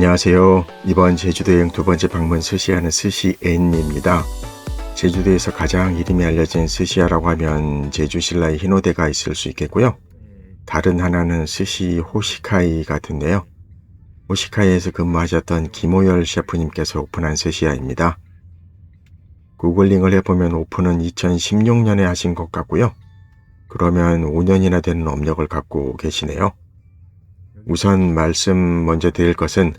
안녕하세요. 이번 제주도 여행 두 번째 방문 스시야는 스시엔입니다. 제주도에서 가장 이름이 알려진 스시야라고 하면 제주신라의 히노대가 있을 수 있겠고요. 다른 하나는 스시 호시카이 같은데요. 호시카이에서 근무하셨던 김호열 셰프님께서 오픈한 스시야입니다. 구글링을 해보면 오픈은 2016년에 하신 것 같고요. 그러면 5년이나 되는 업력을 갖고 계시네요. 우선 말씀 먼저 드릴 것은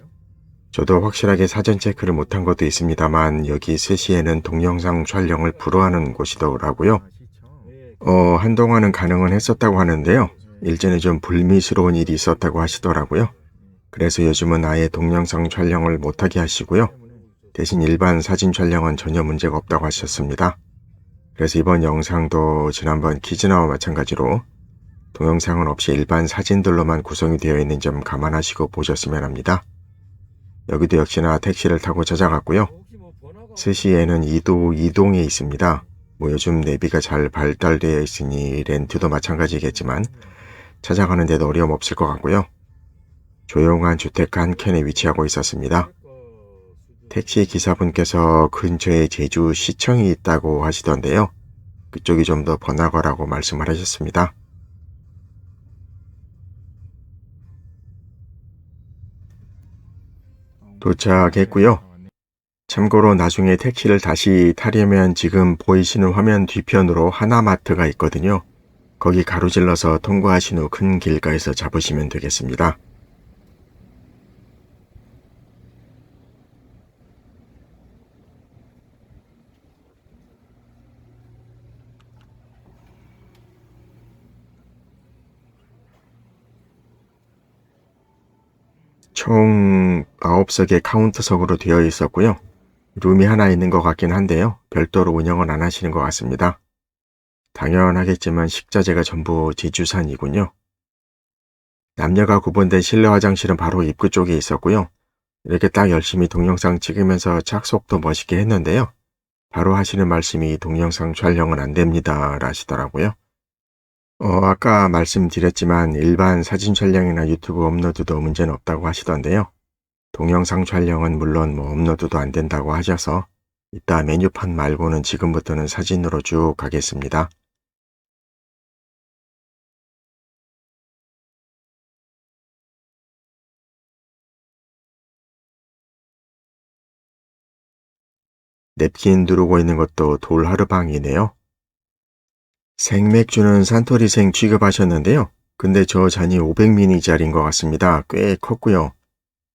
저도 확실하게 사전 체크를 못한 것도 있습니다만 여기 스시에는 동영상 촬영을 불허하는 곳이더라고요. 한동안은 가능은 했었다고 하는데요. 일전에 좀 불미스러운 일이 있었다고 하시더라고요. 그래서 요즘은 아예 동영상 촬영을 못하게 하시고요. 대신 일반 사진 촬영은 전혀 문제가 없다고 하셨습니다. 그래서 이번 영상도 지난번 키즈나와 마찬가지로 동영상은 없이 일반 사진들로만 구성이 되어 있는 점 감안하시고 보셨으면 합니다. 여기도 역시나 택시를 타고 찾아갔고요. 스시에는 이동에 있습니다. 요즘 내비가 잘 발달되어 있으니 렌트도 마찬가지겠지만 찾아가는 데도 어려움 없을 것 같고요. 조용한 주택 한 켠에 위치하고 있었습니다. 택시 기사분께서 근처에 제주시청이 있다고 하시던데요. 그쪽이 좀 더 번화가라고 말씀을 하셨습니다. 도착했고요. 참고로 나중에 택시를 다시 타려면 지금 보이시는 화면 뒤편으로 하나마트가 있거든요. 거기 가로질러서 통과하신 후 큰 길가에서 잡으시면 되겠습니다. 총 9석의 카운트석으로 되어 있었고요. 룸이 하나 있는 것 같긴 한데요. 별도로 운영은 안 하시는 것 같습니다. 당연하겠지만 식자재가 전부 제주산이군요. 남녀가 구분된 실내 화장실은 바로 입구 쪽에 있었고요. 이렇게 딱 열심히 동영상 찍으면서 착석도 멋있게 했는데요. 바로 하시는 말씀이 동영상 촬영은 안 됩니다 라시더라고요. 아까 말씀드렸지만 일반 사진 촬영이나 유튜브 업로드도 문제는 없다고 하시던데요. 동영상 촬영은 물론 업로드도 안 된다고 하셔서 이따 메뉴판 말고는 지금부터는 사진으로 쭉 가겠습니다. 냅킨 두르고 있는 것도 돌하르방이네요. 생맥주는 산토리생 취급하셨는데요. 근데 저 잔이 500ml짜리인 것 같습니다. 꽤 컸고요.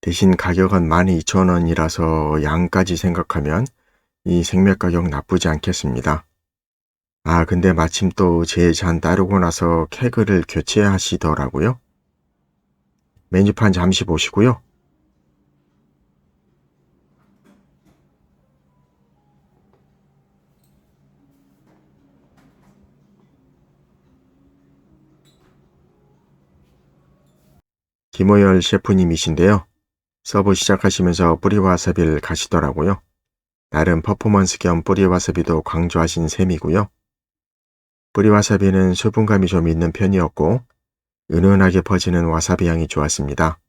대신 가격은 12,000원이라서 양까지 생각하면 이 생맥 가격 나쁘지 않겠습니다. 근데 마침 또 제 잔 따르고 나서 케그를 교체하시더라고요. 메뉴판 잠시 보시고요. 김호열 셰프님이신데요. 서브 시작하시면서 뿌리와사비를 가시더라고요. 나름 퍼포먼스 겸 뿌리와사비도 강조하신 셈이고요. 뿌리와사비는 수분감이 좀 있는 편이었고 은은하게 퍼지는 와사비 향이 좋았습니다.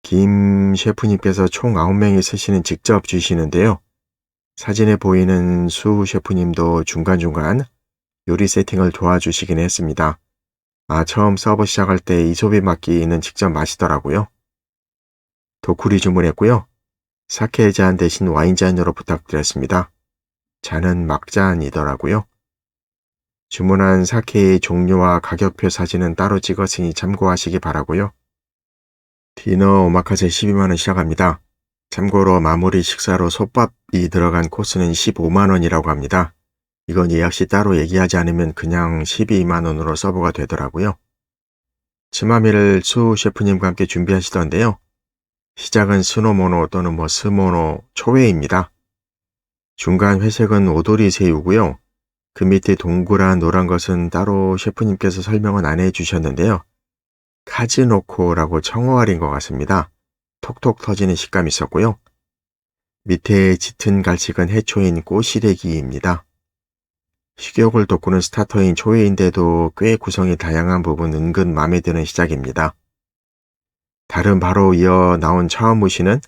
김 셰프님께서 총 9명이 스시는 직접 주시는데요. 사진에 보이는 수 셰프님도 중간중간 요리 세팅을 도와주시긴 했습니다. 처음 서버 시작할 때 이소비 막기는 직접 마시더라고요. 도쿠리 주문했고요. 사케 잔 대신 와인 잔으로 부탁드렸습니다. 잔은 막잔이더라고요. 주문한 사케의 종류와 가격표 사진은 따로 찍었으니 참고하시기 바라고요. 디너 오마카세 12만원 시작합니다. 참고로 마무리 식사로 솥밥이 들어간 코스는 15만원이라고 합니다. 이건 예약 시 따로 얘기하지 않으면 그냥 12만원으로 서브가 되더라고요. 츠마미를 수 셰프님과 함께 준비하시던데요. 시작은 스노모노 또는 스모노 초회입니다. 중간 회색은 오도리 새우고요. 그 밑에 동그란 노란 것은 따로 셰프님께서 설명은 안 해주셨는데요. 카즈노코라고 청어알인 것 같습니다. 톡톡 터지는 식감이 있었고요. 밑에 짙은 갈색은 해초인 꼬시래기입니다. 식욕을 돋구는 스타터인 초회인데도 꽤 구성이 다양한 부분 은근 마음에 드는 시작입니다. 달은 바로 이어 나온 차오무시는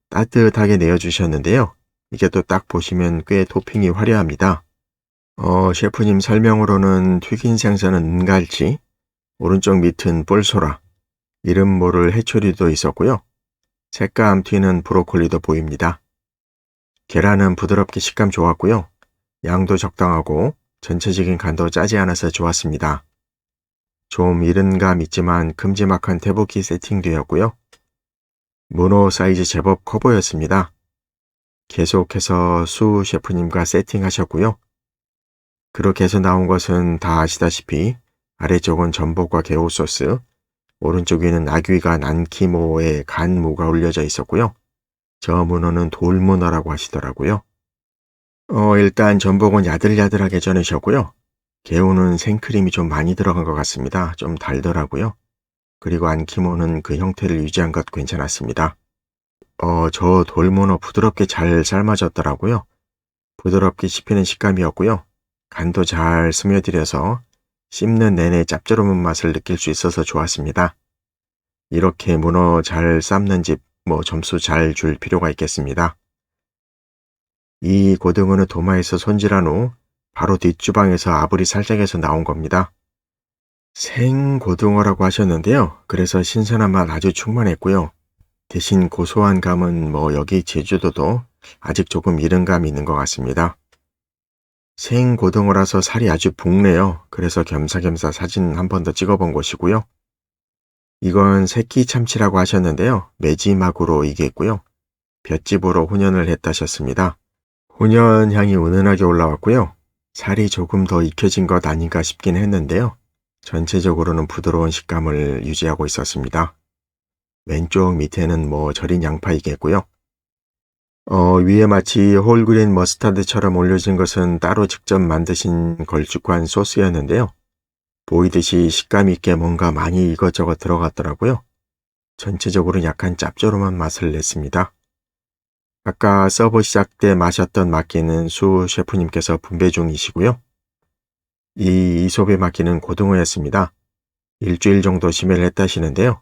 따뜻하게 내어주셨는데요. 이게 또 딱 보시면 꽤 토핑이 화려합니다. 셰프님 설명으로는 튀긴 생선은 은갈치, 오른쪽 밑은 볼소라, 이름 모를 해초리도 있었고요. 색감 튀는 브로콜리도 보입니다. 계란은 부드럽게 식감 좋았고요. 양도 적당하고 전체적인 간도 짜지 않아서 좋았습니다. 좀 이른 감 있지만 큼지막한 태볶이 세팅되었고요. 문어 사이즈 제법 커 보였습니다. 계속해서 수 셰프님과 세팅하셨고요. 그렇게 해서 나온 것은 다 아시다시피 아래쪽은 전복과 개우 소스, 오른쪽 위는 아귀가 난키모의 간 무가 올려져 있었고요. 저 문어는 돌문어라고 하시더라고요. 일단 전복은 야들야들하게 전으셨고요. 개우는 생크림이 좀 많이 들어간 것 같습니다. 좀 달더라고요. 그리고 안키모는 그 형태를 유지한 것 괜찮았습니다. 저 돌문어 부드럽게 잘 삶아졌더라고요. 부드럽게 씹히는 식감이었고요. 간도 잘 스며들여서 씹는 내내 짭조름한 맛을 느낄 수 있어서 좋았습니다. 이렇게 문어 잘 삶는 집 점수 잘 줄 필요가 있겠습니다. 이 고등어는 도마에서 손질한 후 바로 뒷주방에서 아부리 살짝에서 나온 겁니다. 생고등어라고 하셨는데요. 그래서 신선한 맛 아주 충만했고요. 대신 고소한 감은 여기 제주도도 아직 조금 이른 감이 있는 것 같습니다. 생고등어라서 살이 아주 붓네요. 그래서 겸사겸사 사진 한 번 더 찍어본 것이고요. 이건 새끼 참치라고 하셨는데요. 매지막으로 이겼고요. 볏짚으로 훈연을 했다셨습니다. 훈연 향이 은은하게 올라왔고요. 살이 조금 더 익혀진 것 아닌가 싶긴 했는데요. 전체적으로는 부드러운 식감을 유지하고 있었습니다. 왼쪽 밑에는 절인 양파이겠고요. 위에 마치 홀그린 머스타드처럼 올려진 것은 따로 직접 만드신 걸쭉한 소스였는데요. 보이듯이 식감 있게 뭔가 많이 이것저것 들어갔더라고요. 전체적으로 약간 짭조름한 맛을 냈습니다. 아까 서브 시작 때 마셨던 막기는 수 셰프님께서 분배 중이시고요. 이 이솝의 막기는 고등어였습니다. 일주일 정도 심해를 했다시는데요.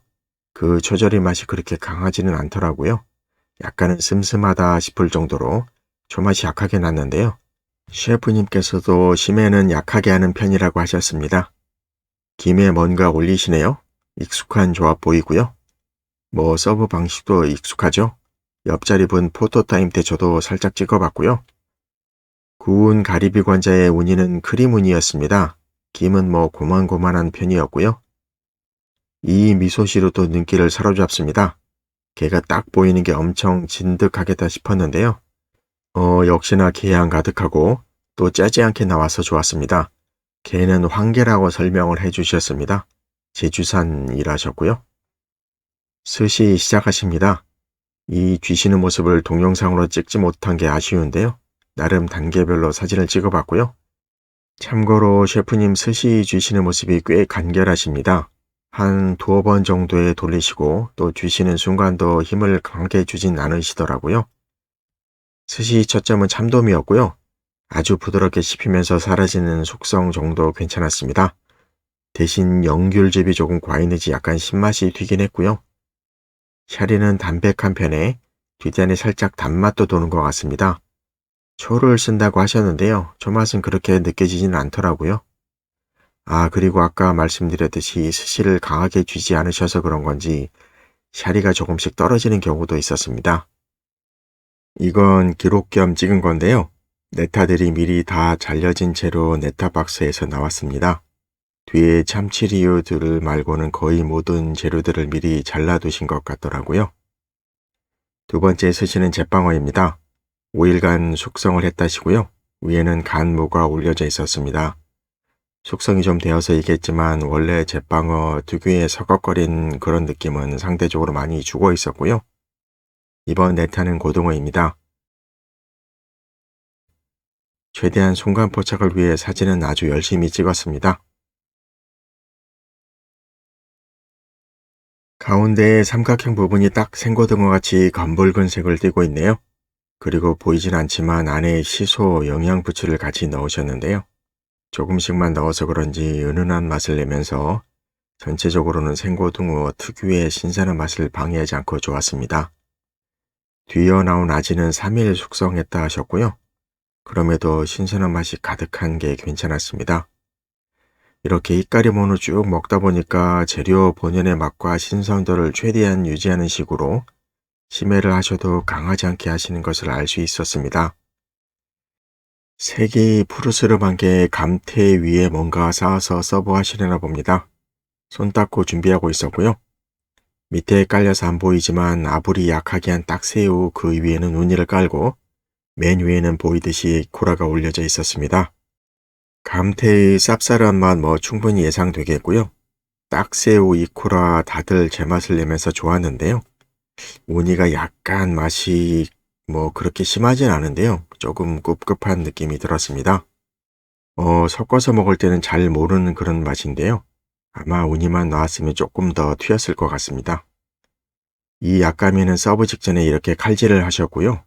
그 초절임 맛이 그렇게 강하지는 않더라고요. 약간은 슴슴하다 싶을 정도로 초맛이 약하게 났는데요. 셰프님께서도 심해는 약하게 하는 편이라고 하셨습니다. 김에 뭔가 올리시네요. 익숙한 조합 보이고요. 서브 방식도 익숙하죠. 옆자리 분 포토타임 때 저도 살짝 찍어봤고요. 구운 가리비 관자의 우니는 크림 우니였습니다. 김은 고만고만한 편이었고요. 이 미소시루도 눈길을 사로잡습니다. 게가 딱 보이는 게 엄청 진득하겠다 싶었는데요. 역시나 게향 가득하고 또 짜지 않게 나와서 좋았습니다. 게는 황게라고 설명을 해주셨습니다. 제주산이라셨고요. 스시 시작하십니다. 이 쥐시는 모습을 동영상으로 찍지 못한 게 아쉬운데요. 나름 단계별로 사진을 찍어봤고요. 참고로 셰프님 스시 쥐시는 모습이 꽤 간결하십니다. 한 두어 번 정도에 돌리시고 또 쥐시는 순간도 힘을 강하게 주진 않으시더라고요. 스시 초점은 참돔이었고요. 아주 부드럽게 씹히면서 사라지는 숙성 정도 괜찮았습니다. 대신 영귤즙이 조금 과했는지 약간 신맛이 튀긴 했고요. 샤리는 담백한 편에 뒷단에 살짝 단맛도 도는 것 같습니다. 초를 쓴다고 하셨는데요. 초 맛은 그렇게 느껴지지는 않더라고요. 그리고 아까 말씀드렸듯이 스시를 강하게 쥐지 않으셔서 그런 건지 샤리가 조금씩 떨어지는 경우도 있었습니다. 이건 기록 겸 찍은 건데요. 네타들이 미리 다 잘려진 채로 네타 박스에서 나왔습니다. 뒤에 참치리우들 말고는 거의 모든 재료들을 미리 잘라두신 것 같더라고요. 두 번째 스시는 제빵어입니다. 5일간 숙성을 했다시고요. 위에는 간무가 올려져 있었습니다. 숙성이 좀 되어서 이겠지만 원래 제빵어 특유의 서걱거린 그런 느낌은 상대적으로 많이 죽어 있었고요. 이번 네타는 고등어입니다. 최대한 순간 포착을 위해 사진은 아주 열심히 찍었습니다. 가운데의 삼각형 부분이 딱 생고등어같이 검붉은 색을 띠고 있네요. 그리고 보이진 않지만 안에 시소, 영양부추를 같이 넣으셨는데요. 조금씩만 넣어서 그런지 은은한 맛을 내면서 전체적으로는 생고등어 특유의 신선한 맛을 방해하지 않고 좋았습니다. 뒤이어 나온 아지는 3일 숙성했다 하셨고요. 그럼에도 신선한 맛이 가득한 게 괜찮았습니다. 이렇게 히카리몬을 쭉 먹다 보니까 재료 본연의 맛과 신선도를 최대한 유지하는 식으로 심해를 하셔도 강하지 않게 하시는 것을 알 수 있었습니다. 색이 푸르스름한 게 감태 위에 뭔가 쌓아서 서브하시려나 봅니다. 손 닦고 준비하고 있었고요. 밑에 깔려서 안 보이지만 아불이 약하게 한 딱새우 그 위에는 우니를 깔고 맨 위에는 보이듯이 코라가 올려져 있었습니다. 감태의 쌉쌀한 맛 충분히 예상되겠고요. 딱새우 이코라 다들 제맛을 내면서 좋았는데요. 우니가 약간 맛이 그렇게 심하진 않은데요. 조금 꿉꿉한 느낌이 들었습니다. 섞어서 먹을 때는 잘 모르는 그런 맛인데요. 아마 우니만 나왔으면 조금 더 튀었을 것 같습니다. 이 약감이는 서브 직전에 이렇게 칼질을 하셨고요.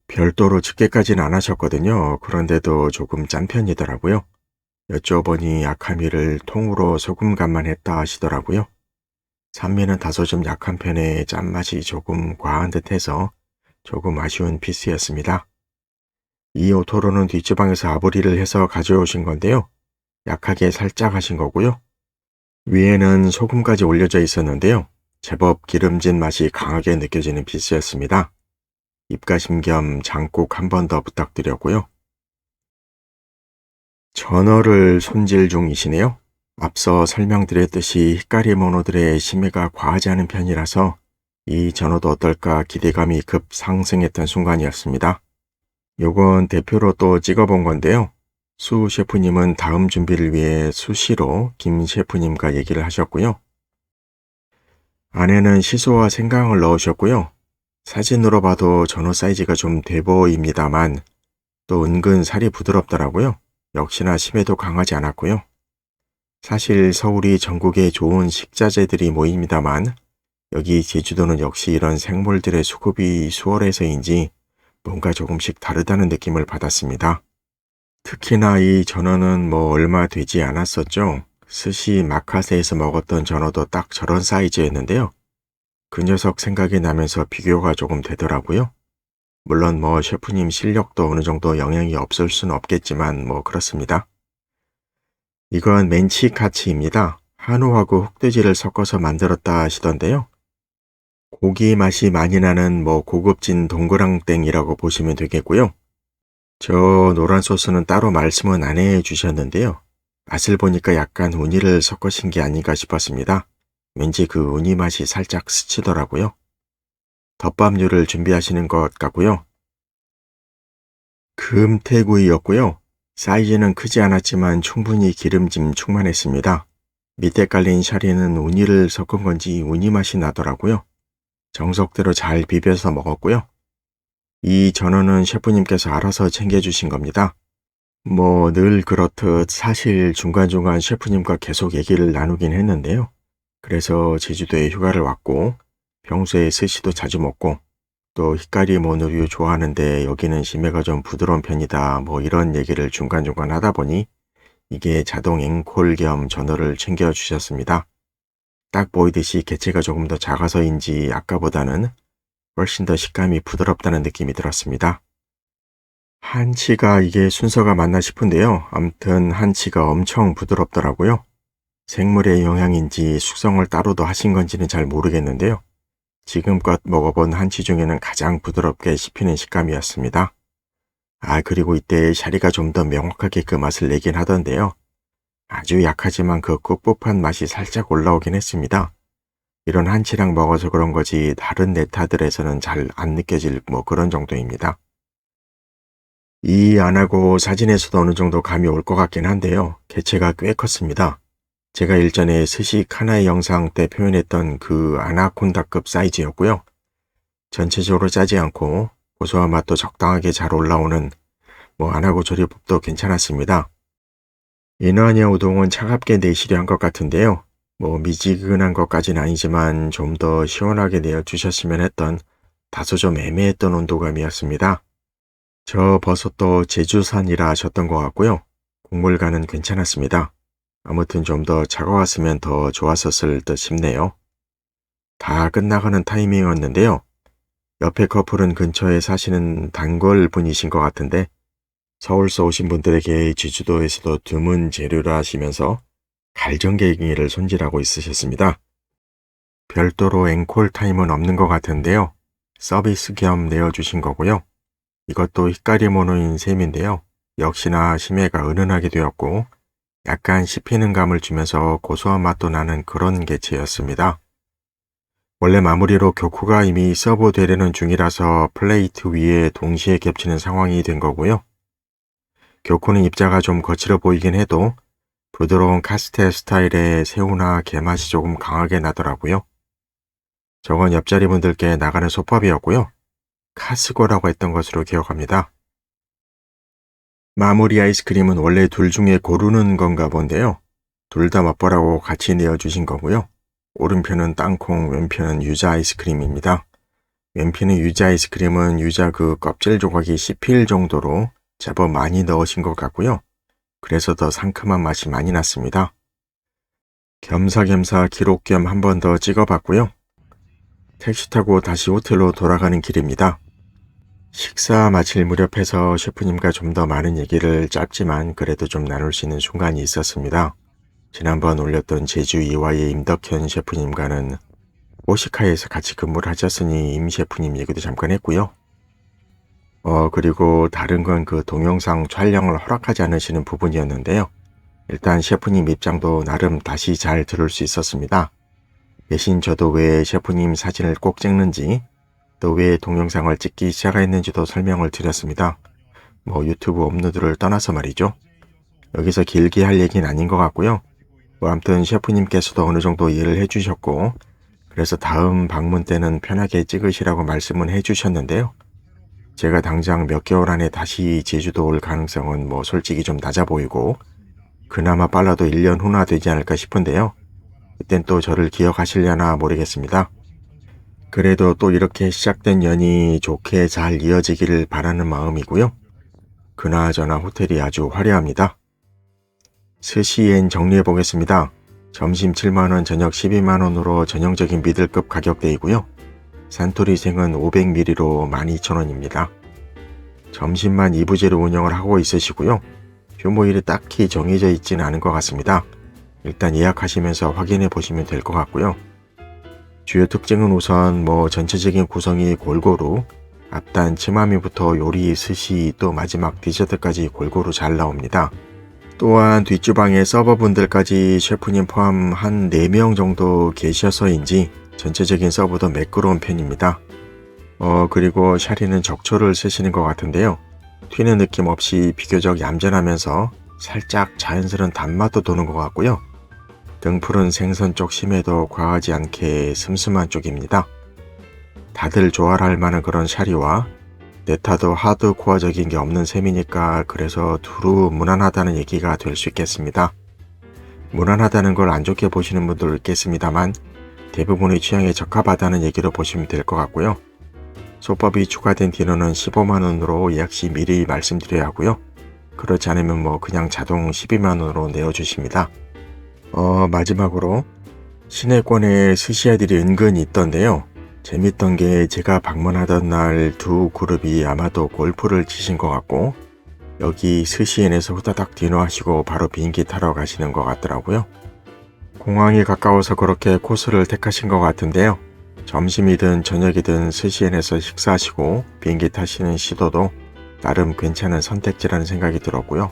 별도로 집게까지는 안 하셨거든요. 그런데도 조금 짠 편이더라고요. 여쭤보니 약하미를 통으로 소금 간만 했다 하시더라고요. 산미는 다소 좀 약한 편에 짠맛이 조금 과한 듯해서 조금 아쉬운 피스였습니다. 이 오토로는 뒷주방에서 아브리를 해서 가져오신 건데요. 약하게 살짝 하신 거고요. 위에는 소금까지 올려져 있었는데요. 제법 기름진 맛이 강하게 느껴지는 피스였습니다. 입가심 겸 장국 한 번 더 부탁드렸고요. 전어를 손질 중이시네요. 앞서 설명드렸듯이 히카리모노들의 심해가 과하지 않은 편이라서 이 전어도 어떨까 기대감이 급 상승했던 순간이었습니다. 요건 대표로 또 찍어본 건데요. 수 셰프님은 다음 준비를 위해 수시로 김 셰프님과 얘기를 하셨고요. 안에는 시소와 생강을 넣으셨고요. 사진으로 봐도 전어 사이즈가 좀 돼 보입니다만 또 은근 살이 부드럽더라고요. 역시나 심해도 강하지 않았고요. 사실 서울이 전국에 좋은 식자재들이 모입니다만 여기 제주도는 역시 이런 생물들의 수급이 수월해서인지 뭔가 조금씩 다르다는 느낌을 받았습니다. 특히나 이 전어는 얼마 되지 않았었죠. 스시 마카세에서 먹었던 전어도 딱 저런 사이즈였는데요. 그 녀석 생각이 나면서 비교가 조금 되더라고요. 물론 셰프님 실력도 어느 정도 영향이 없을 수는 없겠지만 그렇습니다. 이건 멘치카츠입니다. 한우하고 흑돼지를 섞어서 만들었다 하시던데요. 고기 맛이 많이 나는 고급진 동그랑땡이라고 보시면 되겠고요. 저 노란 소스는 따로 말씀은 안 해주셨는데요. 맛을 보니까 약간 우니를 섞으신 게 아닌가 싶었습니다. 왠지 그 우니 맛이 살짝 스치더라고요. 덮밥류를 준비하시는 것 같고요. 금태구이였고요. 사이즈는 크지 않았지만 충분히 기름짐 충만했습니다. 밑에 깔린 샤리는 우니를 섞은 건지 우니 맛이 나더라고요. 정석대로 잘 비벼서 먹었고요. 이 전어는 셰프님께서 알아서 챙겨주신 겁니다. 늘 그렇듯 사실 중간중간 셰프님과 계속 얘기를 나누긴 했는데요. 그래서 제주도에 휴가를 왔고 평소에 스시도 자주 먹고 또 히카리모노류 좋아하는데 여기는 심해가 좀 부드러운 편이다 이런 얘기를 중간중간 하다 보니 이게 자동 앵콜 겸 전어를 챙겨주셨습니다. 딱 보이듯이 개체가 조금 더 작아서인지 아까보다는 훨씬 더 식감이 부드럽다는 느낌이 들었습니다. 한치가 이게 순서가 맞나 싶은데요. 아무튼 한치가 엄청 부드럽더라고요. 생물의 영향인지 숙성을 따로도 하신 건지는 잘 모르겠는데요. 지금껏 먹어본 한치 중에는 가장 부드럽게 씹히는 식감이었습니다. 그리고 이때 샤리가 좀 더 명확하게 그 맛을 내긴 하던데요. 아주 약하지만 그 꿉꿉한 맛이 살짝 올라오긴 했습니다. 이런 한치랑 먹어서 그런 거지 다른 네타들에서는 잘 안 느껴질 그런 정도입니다. 이 안하고 사진에서도 어느 정도 감이 올 것 같긴 한데요. 개체가 꽤 컸습니다. 제가 일전에 스시 카나의 영상 때 표현했던 그 아나콘다급 사이즈였고요. 전체적으로 짜지 않고 고소한 맛도 적당하게 잘 올라오는 안하고 조리법도 괜찮았습니다. 인어녀 우동은 차갑게 내시려 한 것 같은데요. 미지근한 것까진 아니지만 좀 더 시원하게 내어주셨으면 했던 다소 좀 애매했던 온도감이었습니다. 저 버섯도 제주산이라 하셨던 것 같고요. 국물간은 괜찮았습니다. 아무튼 좀 더 차가웠으면 더 좋았었을 듯 싶네요. 다 끝나가는 타이밍이었는데요. 옆에 커플은 근처에 사시는 단골 분이신 것 같은데 서울서 오신 분들에게 제주도에서도 드문 재료라 하시면서 갈정갱이를 손질하고 있으셨습니다. 별도로 앵콜 타임은 없는 것 같은데요. 서비스 겸 내어주신 거고요. 이것도 히카리 모노인 셈인데요. 역시나 심해가 은은하게 되었고 약간 씹히는 감을 주면서 고소한 맛도 나는 그런 개체였습니다. 원래 마무리로 교쿠가 이미 서브되려는 중이라서 플레이트 위에 동시에 겹치는 상황이 된 거고요. 교쿠는 입자가 좀 거칠어 보이긴 해도 부드러운 카스텔 스타일의 새우나 게맛이 조금 강하게 나더라고요. 저건 옆자리 분들께 나가는 소법이었고요. 카스고라고 했던 것으로 기억합니다. 마무리 아이스크림은 원래 둘 중에 고르는 건가 본데요. 둘 다 맛보라고 같이 내어주신 거고요. 오른편은 땅콩, 왼편은 유자 아이스크림입니다. 왼편의 유자 아이스크림은 유자 그 껍질 조각이 씹힐 정도로 제법 많이 넣으신 것 같고요. 그래서 더 상큼한 맛이 많이 났습니다. 겸사겸사 기록 겸 한 번 더 찍어봤고요. 택시 타고 다시 호텔로 돌아가는 길입니다. 식사 마칠 무렵해서 셰프님과 좀 더 많은 얘기를 짧지만 그래도 좀 나눌 수 있는 순간이 있었습니다. 지난번 올렸던 제주 이화의 임덕현 셰프님과는 오시카에서 같이 근무를 하셨으니 임 셰프님 얘기도 잠깐 했고요. 그리고 다른 건 그 동영상 촬영을 허락하지 않으시는 부분이었는데요. 일단 셰프님 입장도 나름 다시 잘 들을 수 있었습니다. 대신 저도 왜 셰프님 사진을 꼭 찍는지 또 왜 동영상을 찍기 시작했는지도 설명을 드렸습니다. 유튜브 업로드를 떠나서 말이죠. 여기서 길게 할 얘기는 아닌 것 같고요. 아무튼 셰프님께서도 어느 정도 이해를 해주셨고 그래서 다음 방문 때는 편하게 찍으시라고 말씀은 해주셨는데요. 제가 당장 몇 개월 안에 다시 제주도 올 가능성은 솔직히 좀 낮아 보이고 그나마 빨라도 1년 후나 되지 않을까 싶은데요. 그땐 또 저를 기억하시려나 모르겠습니다. 그래도 또 이렇게 시작된 연이 좋게 잘 이어지기를 바라는 마음이고요. 그나저나 호텔이 아주 화려합니다. 스시엔 정리해보겠습니다. 점심 7만원, 저녁 12만원으로 전형적인 미들급 가격대이고요. 산토리생은 500ml로 12,000원입니다. 점심만 2부제로 운영을 하고 있으시고요. 휴무일이 딱히 정해져 있지는 않은 것 같습니다. 일단 예약하시면서 확인해 보시면 될 것 같고요. 주요 특징은 우선 전체적인 구성이 골고루 앞단 츠마미부터 요리, 스시, 또 마지막 디저트까지 골고루 잘 나옵니다. 또한 뒷주방에 서버분들까지 셰프님 포함 한 4명 정도 계셔서인지 전체적인 서버도 매끄러운 편입니다. 그리고 샤리는 적초를 쓰시는 것 같은데요. 튀는 느낌 없이 비교적 얌전하면서 살짝 자연스러운 단맛도 도는 것 같고요. 등풀은 생선 쪽 심해도 과하지 않게 슴슴한 쪽입니다. 다들 좋아할 만한 그런 샤리와 네타도 하드코어적인 게 없는 셈이니까 그래서 두루 무난하다는 얘기가 될 수 있겠습니다. 무난하다는 걸 안 좋게 보시는 분도 있겠습니다만 대부분의 취향에 적합하다는 얘기로 보시면 될 것 같고요. 소법이 추가된 디너는 15만원으로 예약 시 미리 말씀드려야 하고요. 그렇지 않으면 그냥 자동 12만원으로 내어주십니다. 마지막으로 시내권에 스시야들이 은근히 있던데요. 재밌던 게 제가 방문하던 날 두 그룹이 아마도 골프를 치신 것 같고 여기 스시엔에서 후다닥 디너하시고 바로 비행기 타러 가시는 것 같더라고요. 공항이 가까워서 그렇게 코스를 택하신 것 같은데요. 점심이든 저녁이든 스시엔에서 식사하시고 비행기 타시는 시도도 나름 괜찮은 선택지라는 생각이 들었고요.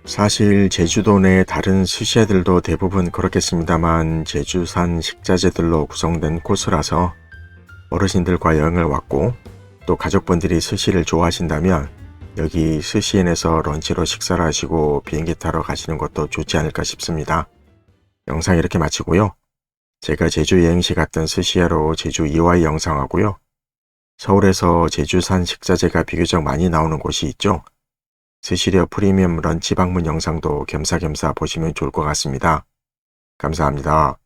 사실 제주도 내 다른 스시야들도 대부분 그렇겠습니다만 제주산 식자재들로 구성된 코스라서 어르신들과 여행을 왔고 또 가족분들이 스시를 좋아하신다면 여기 스시엔에서 런치로 식사를 하시고 비행기 타러 가시는 것도 좋지 않을까 싶습니다. 영상 이렇게 마치고요. 제가 제주 여행시 갔던 스시야로 제주 이와이 영상하고요. 서울에서 제주산 식자재가 비교적 많이 나오는 곳이 있죠. 스시려 프리미엄 런치 방문 영상도 겸사겸사 보시면 좋을 것 같습니다. 감사합니다.